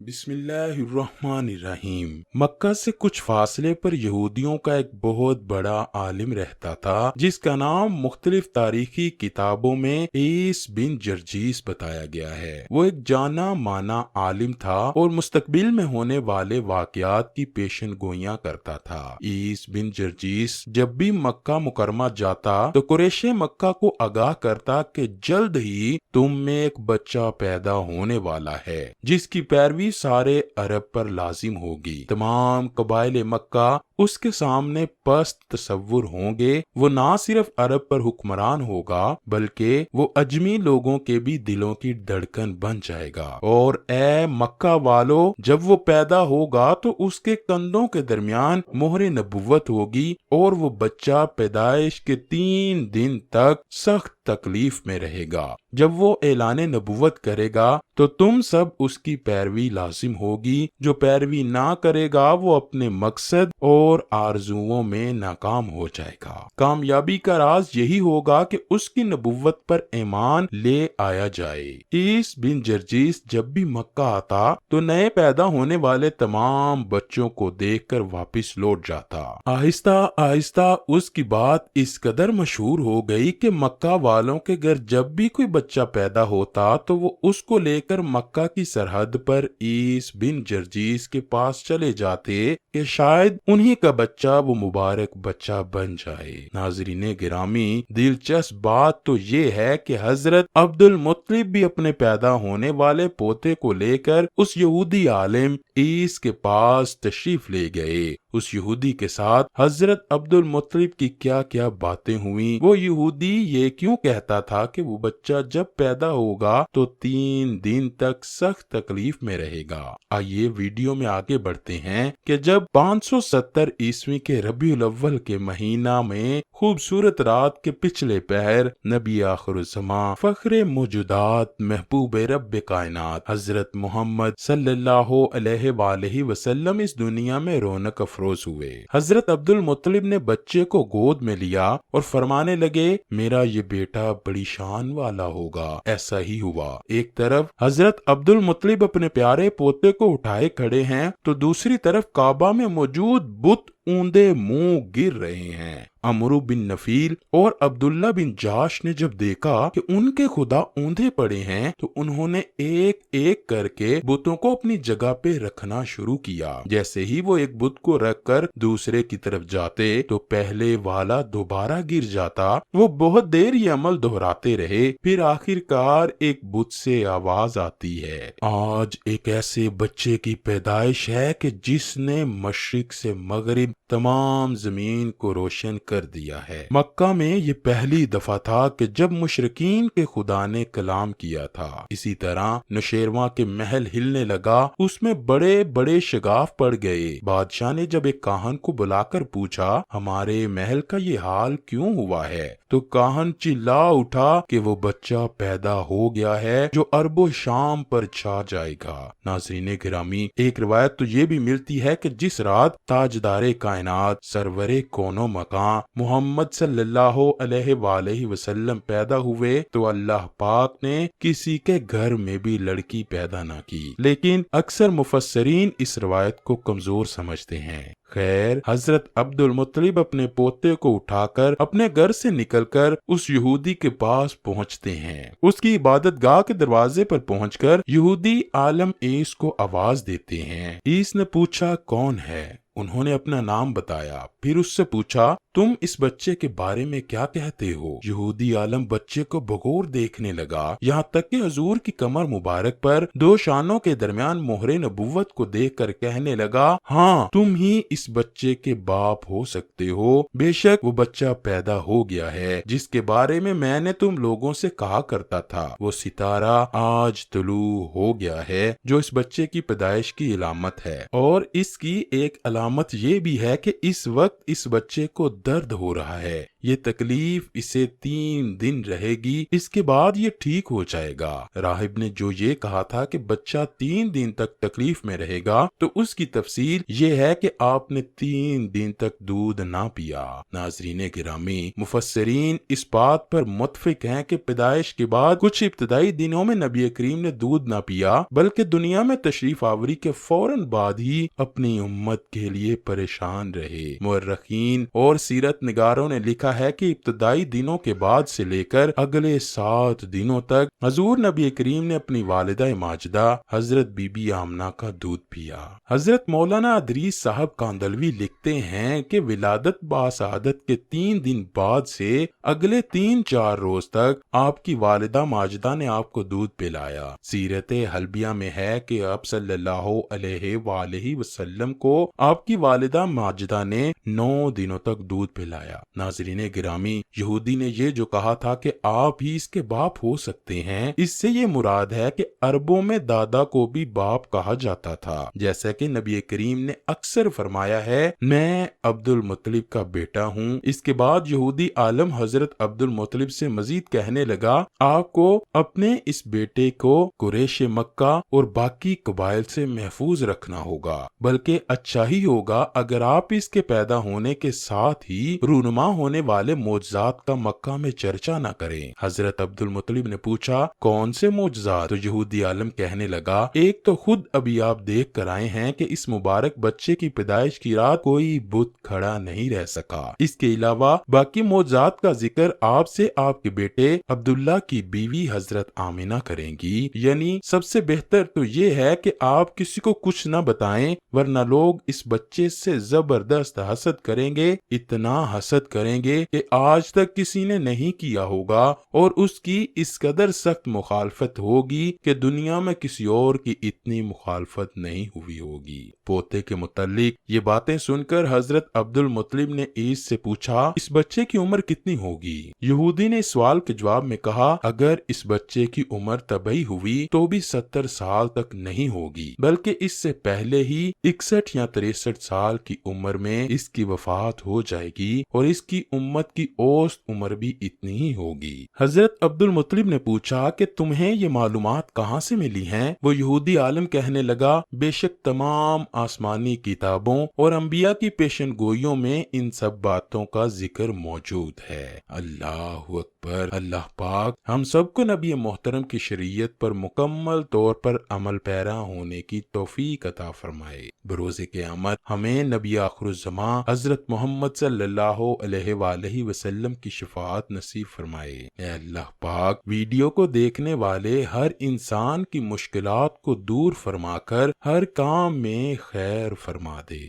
बिस्मिल्लाहिर्रहमानिर्रहीम। मक्का से कुछ फासले पर यहूदियों का एक बहुत बड़ा आलिम रहता था जिसका नाम मुख्तलिफ तारीखी किताबों में ईस बिन जर्जीस बताया गया है। वो एक जाना माना आलिम था और मुस्तकबिल में होने वाले वाकयात की पेशन गोइयां करता था। ईस बिन जर्जीस जब भी मक्का मुकरमा जाता तो कुरैशे मक्का को आगाह करता कि जल्द ही तुम में एक बच्चा पैदा होने वाला है जिसकी पैरवी सारे अरब पर लाजिम होगी। तमाम कबाइले मक्का उसके सामने पस्त तसव्वुर होंगे। वो ना सिर्फ अरब पर हुक्मरान होगा बल्कि वो अजमी लोगों के भी दिलों की धड़कन बन जाएगा। और ए मक्का वालों, जब वो पैदा होगा तो उसके कंधों के दरमियान मोहरे नबुव्वत होगी और वो बच्चा पैदाइश के 3 दिन तक सख्त तकलीफ में रहेगा। जब वो ऐलाने नबुव्वत करेगा तो तुम सब उसकी पैरवी लाजिम होगी। जो पैरवी ना करेगा वो अपने मकसद और आरजुओं में नाकाम हो जाएगा। कामयाबी का राज यही होगा कि उसकी नबुव्वत पर ईमान ले आया जाए। ईस बिन जर्जीस जब भी मक्का आता तो नए पैदा होने वाले तमाम बच्चों को देखकर वापस लौट जाता। आहिस्ता आहिस्ता उसकी बात इस कदर मशहूर हो गई कि मक्का वालों के घर जब भी कोई बच्चा पैदा होता तो वो उसको लेकर मक्का की सरहद पर ईस बिन जर्जीस के पास चले जाते कि शायद उन्हीं का बच्चा वो मुबारक बच्चा बन जाए। नाज़रीने गिरामी, दिलचस्प बात तो ये है कि हजरत अब्दुल मुत्तलिब भी अपने पैदा होने वाले पोते को लेकर उस यहूदी आलिम ईस के पास तशरीफ ले गए। उस यहूदी के साथ हजरत अब्दुल मुत्तलिब की क्या क्या बातें हुई। वो यहूदी ये क्यों कहता था कि वो बच्चा जब पैदा होगा तो 3 दिन तक सख्त तकलीफ में रहेगा। आइए वीडियो में आगे बढ़ते हैं कि जब 570 ईस्वी के रबीउल अव्वल के महीना में खूबसूरत रात के पिछले पहर नबी आखिरुज़्ज़मा फख्रे मौजूदात महबूब रब कायनात हजरत मोहम्मद सल्लल्लाहु अलैहि वसल्लम इस दुनिया में रौनक अफरोज हुए। हजरत अब्दुल मुत्तलिब ने बच्चे को गोद में लिया और फरमाने लगे, मेरा ये बेटा बड़ी शान वाला होगा। ऐसा ही हुआ। एक तरफ हजरत अब्दुल मुत्तलिब अपने प्यारे पोते को उठाए खड़े हैं तो दूसरी तरफ काबा में मौजूद बुत ऊंधे मुंह गिर रहे हैं। अमरू बिन नफील और अब्दुल्ला बिन जाश ने जब देखा कि उनके खुदा ऊंधे पड़े हैं तो उन्होंने एक एक करके बुतों को अपनी जगह पे रखना शुरू किया। जैसे ही वो एक बुत को रखकर दूसरे की तरफ जाते तो पहले वाला दोबारा गिर जाता। वो बहुत देर ये अमल दोहराते रहे। फिर आखिरकार एक बुत से आवाज आती है, आज एक ऐसे बच्चे की पैदाइश है कि जिसने मशरिक से मगरिब तमाम जमीन को रोशन कर दिया है। मक्का में ये पहली दफा था कि जब मुशरिकीन के खुदा ने कलाम किया था। इसी तरह नौशेरवां के महल हिलने लगा, उसमें बड़े बड़े शगाफ पड़ गए। बादशाह ने जब एक काहन को बुलाकर पूछा, हमारे महल का ये हाल क्यों हुआ है? तो काहन चिल्ला उठा कि वो बच्चा पैदा हो गया है जो अरबो शाम पर छा जाएगा। नाज़रीने गिरामी, एक रिवायत तो ये भी मिलती है कि जिस रात ताजदारे कायनात सरवरे कोनो मकान मोहम्मद सल्लल्लाहु अलैहि वसल्लम पैदा हुए तो अल्लाह पाक ने किसी के घर में भी लड़की पैदा ना की। लेकिन अक्सर मुफस्सरीन इस रिवायत को कमजोर समझते हैं। खैर, हजरत अब्दुल मुत्तलिब अपने पोते को उठाकर अपने घर से निकलकर उस यहूदी के पास पहुंचते हैं। उसकी इबादत गाह के दरवाजे पर पहुंचकर यहूदी आलम ईस को आवाज देते हैं। ईस ने पूछा, कौन है? उन्होंने अपना नाम बताया। फिर उससे पूछा, तुम इस बच्चे के बारे में क्या कहते हो? यहूदी आलम बच्चे को बगौर देखने लगा, यहाँ तक कि हुजूर की कमर मुबारक पर 2 शानों के दरमियान मोहरे नबुव्वत को देखकर कहने लगा, हाँ, तुम ही इस बच्चे के बाप हो सकते हो। बेशक वो बच्चा पैदा हो गया है जिसके बारे में मैंने तुम लोगों से कहा करता था। वो सितारा आज तुलू हो गया है जो इस बच्चे की पैदाइश की इलामत है। और इसकी एक अलामत ये भी है कि इस वक्त इस बच्चे को درد ہو رہا ہے، یہ تکلیف اسے 3 دن رہے گی، اس کے بعد یہ ٹھیک ہو جائے گا۔ راہب نے جو یہ کہا تھا کہ بچہ 3 دن تک تکلیف میں رہے گا، تو اس کی تفصیل یہ ہے کہ آپ نے 3 دن تک دودھ نہ پیا۔ ناظرین گرامی، مفسرین اس بات پر متفق ہیں کہ پیدائش کے بعد کچھ ابتدائی دنوں میں نبی کریم نے دودھ نہ پیا، بلکہ دنیا میں تشریف آوری کے فوراً بعد ہی اپنی امت کے لیے پریشان رہے۔ مورخین اور سیرت نگاروں نے لکھا ہے کہ ابتدائی دنوں کے بعد سے لے کر اگلے 7 دنوں تک حضور نبی کریم نے اپنی والدہ ماجدہ حضرت بی بی آمنہ کا دودھ پیا۔ حضرت مولانا ادریس صاحب کاندلوی لکھتے ہیں کہ ولادت باسعادت کے 3 دن بعد سے اگلے 3-4 روز تک آپ کی والدہ ماجدہ نے آپ کو دودھ پلایا۔ سیرت حلبیہ میں ہے کہ آپ صلی اللہ علیہ وآلہ وسلم کو آپ کی والدہ ماجدہ نے 9 دنوں تک دودھ پلایا۔ ناظرین گرامی، یہودی نے یہ جو کہا تھا کہ آپ ہی اس کے باپ ہو سکتے ہیں، اس سے یہ مراد ہے کہ عربوں میں دادا کو بھی باپ کہا جاتا تھا، جیسا کہ نبی کریم نے اکثر فرمایا ہے، میں عبد المطلب کا بیٹا ہوں۔ اس کے بعد یہودی عالم حضرت عبد المطلب سے مزید کہنے لگا، آپ کو اپنے اس بیٹے کو قریش مکہ اور باقی قبائل سے محفوظ رکھنا ہوگا، بلکہ اچھا ہی ہوگا اگر آپ اس کے پیدا ہونے کے ساتھ ہی رونما ہونے والے معجزات کا مکہ میں چرچا نہ کریں۔ حضرت عبد المطلب نے پوچھا، کون سے معجزات؟ تو یہودی عالم کہنے لگا، ایک تو خود ابھی آپ دیکھ کر آئے ہیں کہ اس مبارک بچے کی پیدائش کی رات کوئی بت کھڑا نہیں رہ سکا۔ اس کے علاوہ باقی معجزات کا ذکر آپ سے آپ کے بیٹے عبداللہ کی بیوی حضرت آمنہ کریں گی، یعنی سب سے بہتر تو یہ ہے کہ آپ کسی کو کچھ نہ بتائیں، ورنہ لوگ اس بچے سے زبردست حسد کریں گے، اتنا حسد کریں گے کہ آج تک کسی نے نہیں کیا ہوگا، اور اس کی اس قدر سخت مخالفت ہوگی کہ دنیا میں کسی اور کی اتنی مخالفت نہیں ہوئی ہوگی۔ پوتے کے متعلق یہ باتیں سن کر حضرت عبد المطلب نے عیس سے پوچھا، اس بچے کی عمر کتنی ہوگی؟ یہودی نے اس سوال کے جواب میں کہا، اگر اس بچے کی عمر طبی ہوئی تو بھی 70 سال تک نہیں ہوگی، بلکہ اس سے پہلے ہی 61 یا 63 سال کی عمر میں اس کی وفات ہو جائے گی، اور اس کی امت کی اوسط عمر بھی اتنی ہی ہوگی۔ حضرت عبد المطلب نے پوچھا کہ تمہیں یہ معلومات کہاں سے ملی ہیں؟ وہ یہودی عالم کہنے لگا، بے شک تمام آسمانی کتابوں اور انبیاء کی پیشن گوئیوں میں ان سب باتوں کا ذکر موجود ہے۔ اللہ اکبر۔ اللہ پاک ہم سب کو نبی محترم کی شریعت پر مکمل طور پر عمل پیرا ہونے کی توفیق عطا فرمائے۔ بروز قیامت ہمیں نبی آخر الزمان حضرت محمد صلی اللہ علیہ وآلہ وسلم کی شفاعت نصیب فرمائے۔ اے اللہ پاک، ویڈیو کو دیکھنے والے ہر انسان کی مشکلات کو دور فرما کر ہر کام میں خیر فرما دے۔